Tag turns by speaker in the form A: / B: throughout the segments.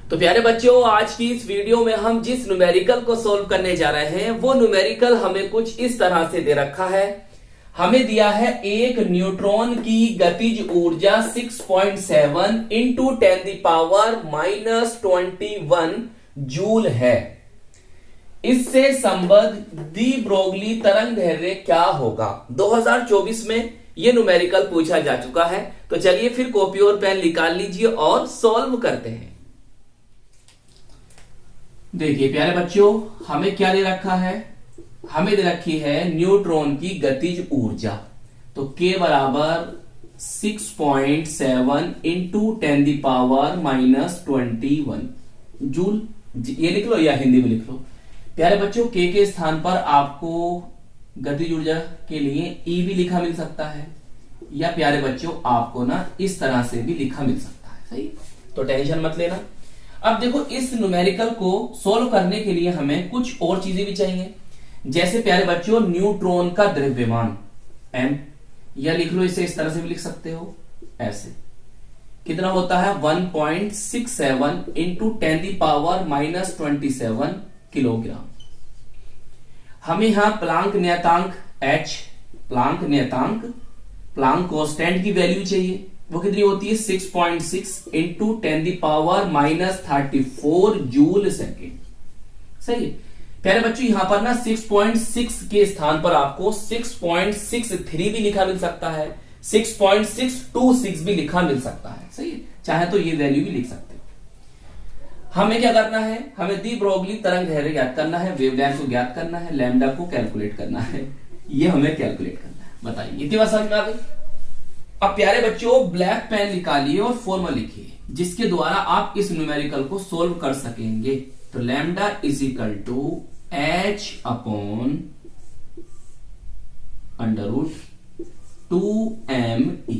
A: तो प्यारे बच्चों, आज की इस वीडियो में हम जिस न्यूमेरिकल को सोल्व करने जा रहे हैं वो न्यूमेरिकल हमें कुछ इस तरह से दे रखा है। हमें दिया है एक न्यूट्रॉन की गतिज ऊर्जा 6.7 इंटू 10⁻⁻21 जूल है। इससे संबद्ध डी ब्रोगली तरंग दैर्ध्य क्या होगा। 2024 में ये न्यूमेरिकल पूछा जा चुका है। तो चलिए फिर कॉपी और पेन निकाल लीजिए और सॉल्व करते हैं। देखिए प्यारे बच्चों, हमें क्या दे रखा है, हमें दे रखी है न्यूट्रॉन की गतिज ऊर्जा। तो K बराबर 6.7 इंटू 10⁻⁻21 जूल। ये लिख लो या हिंदी में लिख लो। प्यारे बच्चों, K के स्थान पर आपको गतिज ऊर्जा के लिए E भी लिखा मिल सकता है, या प्यारे बच्चों आपको ना इस तरह से भी लिखा मिल सकता है। सही, तो टेंशन मत लेना। अब देखो, इस न्यूमेरिकल को सोल्व करने के लिए हमें कुछ और चीजें भी चाहिए। जैसे प्यारे बच्चों न्यूट्रॉन का द्रव्यमान m, या लिख लो इसे इस तरह से भी लिख सकते हो ऐसे, कितना होता है 1.67 इंटू 10⁻⁻27 किलोग्राम। हमें यहां प्लांक नियतांक h, प्लांक कांस्टेंट की वैल्यू चाहिए। वो कितनी होती है 6.6 इंटू 10⁻⁻34 जूल सेकेंड। सही है प्यारे बच्चों, यहां पर ना 6.6 के स्थान पर आपको 6.63 भी लिखा मिल सकता है, 6.626 भी लिखा मिल सकता है। सही है, चाहे तो ये वैल्यू भी लिख सकते हो। हमें क्या करना है, हमें डी ब्रोगली तरंग दैर्ध्य ज्ञात करना है, वेवलेंथ को ज्ञात करना है, लैम्डा को कैलकुलेट करना है। ये हमें कैलकुलेट करना है। बताइए इतनी बात समझ में आ गई। अब प्यारे बच्चों ब्लैक पेन निकालिए और फॉर्मूला लिखिए जिसके द्वारा आप इस न्यूमेरिकल को सोल्व कर सकेंगे। तो lambda is equal to h upon √2me।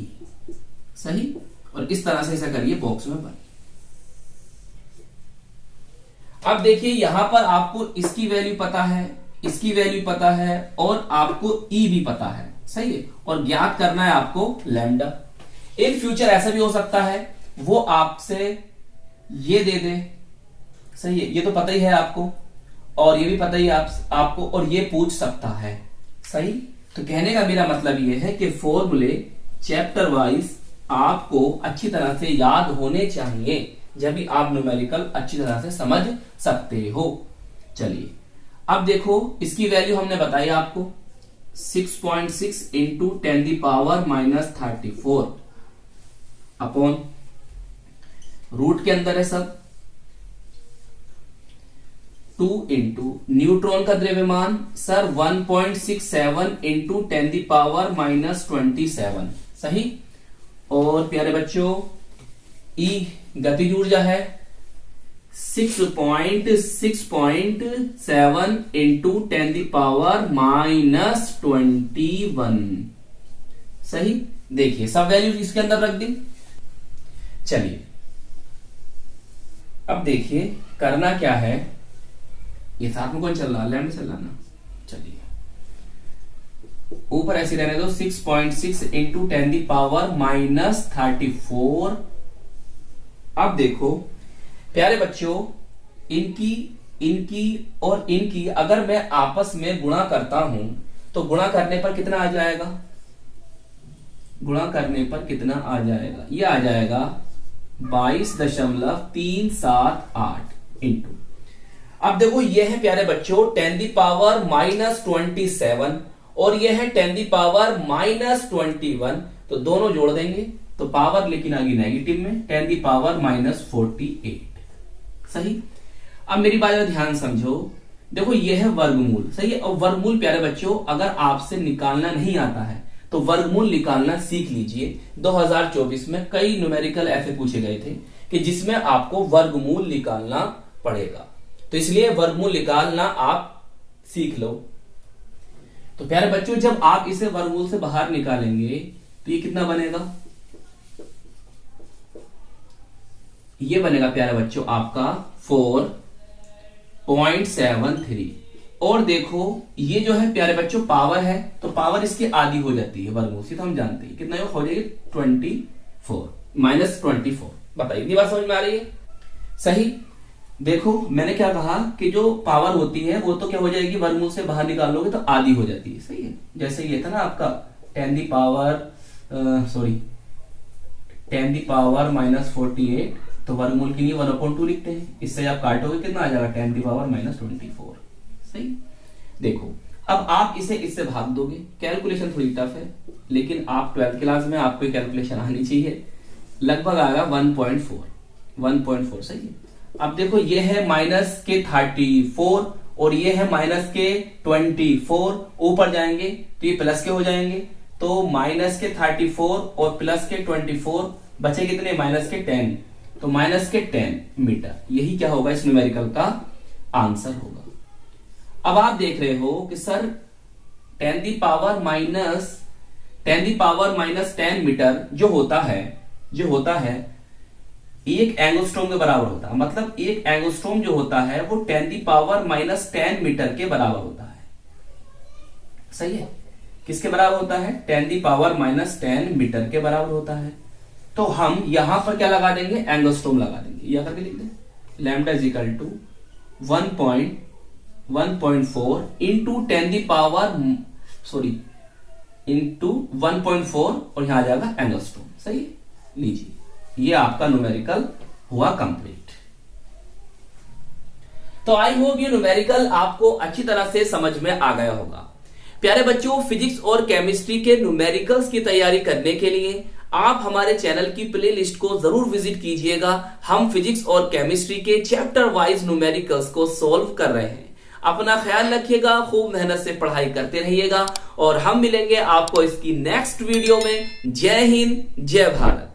A: सही, और इस तरह से ऐसा करिए बॉक्स में भर। अब देखिए यहां पर आपको इसकी वैल्यू पता है, इसकी वैल्यू पता है, और आपको E भी पता है। सही है, और ज्ञात करना है आपको लैम्डा। इन फ्यूचर ऐसा भी हो सकता है वो आपसे ये दे दे। सही है, ये तो पता ही है आपको, और ये भी पता ही आपको, और ये पूछ सकता है। सही, तो कहने का मेरा मतलब ये है कि फॉर्मूले चैप्टर वाइज आपको अच्छी तरह से याद होने चाहिए, जब भी आप न्यूमेरिकल अच्छी तरह से समझ सकते हो। चलिए अब देखो, इसकी वैल्यू हमने बताई आपको 6.6 इंटू 10⁻⁻34 अपॉन रूट के अंदर है सब 2 इंटू न्यूट्रॉन का द्रव्यमान सर 1.67 इंटू 10⁻⁻27। सही, और प्यारे बच्चों E गतिज ऊर्जा है 6.7 इंटू 10⁻⁻21। सही, देखिए सब वैल्यू इसके अंदर रख दी। चलिए अब देखिए करना क्या है, ये साथ में कौन चल रहा है, लैम्डा चल रहा ना। चलिए ऊपर ऐसे रहने दो 6.6 इंटू 10⁻⁻34। अब देखो प्यारे बच्चों, इनकी और इनकी अगर मैं आपस में गुणा करता हूं तो गुणा करने पर कितना आ जाएगा, गुणा करने पर कितना आ जाएगा, ये आ जाएगा 22.378 इंटू। अब देखो ये है प्यारे बच्चों 10⁻⁻27 और ये है 10⁻⁻21। तो दोनों जोड़ देंगे तो पावर लेकिन आगे नेगेटिव में 10⁻⁻48। सही, अब मेरी बात ध्यान समझो। देखो ये है वर्गमूल। सही है, और वर्गमूल प्यारे बच्चों अगर आपसे निकालना नहीं आता है तो वर्गमूल निकालना सीख लीजिए। 2024 में कई न्यूमेरिकल ऐसे पूछे गए थे कि जिसमें आपको वर्गमूल निकालना पड़ेगा, तो इसलिए वर्गमूल निकालना आप सीख लो। तो प्यारे बच्चों जब आप इसे वर्गमूल से बाहर निकालेंगे तो ये कितना बनेगा, ये बनेगा प्यारे बच्चों आपका 4.73। और देखो ये जो है प्यारे बच्चों पावर है, तो पावर इसकी आधी हो जाती है वर्गमूल से, तो हम जानते हैं कितना हो जाएगी 24 -24। बताइए इतनी बात समझ में आ रही है। सही। देखो मैंने क्या कहा कि जो पावर होती है वो तो क्या हो जाएगी, वर्गमूल से बाहर निकालोगे तो आधी हो जाती है। सही है, जैसे ये था ना आपका 10 दी पावर -48, तो वर्गमूल के लिए 1/2 लिखते हैं। इससे आप काटोगे कितना आ जाएगा, 10 दी पावर -24। सही। देखो अब आप इसे इससे भाग दोगे, कैलकुलेशन थोड़ी टफ है लेकिन आप 12th क्लास में आपको कैलकुलेशन आनी चाहिए। लगभग आएगा 1.4। सही है। अब देखो ये है -34 और ये है -24, ऊपर जाएंगे तो ये प्लस के हो जाएंगे, तो -34 और +24 बचे कितने, -10, तो -10 मीटर। यही क्या होगा, इस न्यूमेरिकल का आंसर होगा। अब आप देख रहे हो कि सर 10 दी पावर -10 मीटर जो होता है एक एंगस्ट्रोम के बराबर होता है। मतलब एक एंगस्ट्रोम जो होता है वो 10 दी पावर -10 मीटर के बराबर होता है। सही है, किसके बराबर होता है, 10 दी पावर -10 मीटर के बराबर होता है। तो हम यहां पर क्या लगा देंगे, एंगस्ट्रोम लगा देंगे। यह करके लिख दें, lambda is equal to 1.4 into 10 the power into 1.4 और यहां आ जाएगा एंगस्ट्रोम। सही, लीजिए ये आपका न्यूमेरिकल हुआ कंप्लीट। तो आई होप ये न्यूमेरिकल आपको अच्छी तरह से समझ में आ गया होगा। प्यारे बच्चों, फिजिक्स और केमिस्ट्री के न्यूमेरिकल्स की तैयारी करने के लिए आप हमारे चैनल की प्लेलिस्ट को जरूर विजिट कीजिएगा। हम फिजिक्स और केमिस्ट्री के चैप्टर वाइज न्यूमेरिकल्स को सॉल्व कर रहे हैं। अपना ख्याल रखिएगा, खूब मेहनत से पढ़ाई करते रहिएगा और हम मिलेंगे आपको इसकी नेक्स्ट वीडियो में। जय हिंद, जय भारत।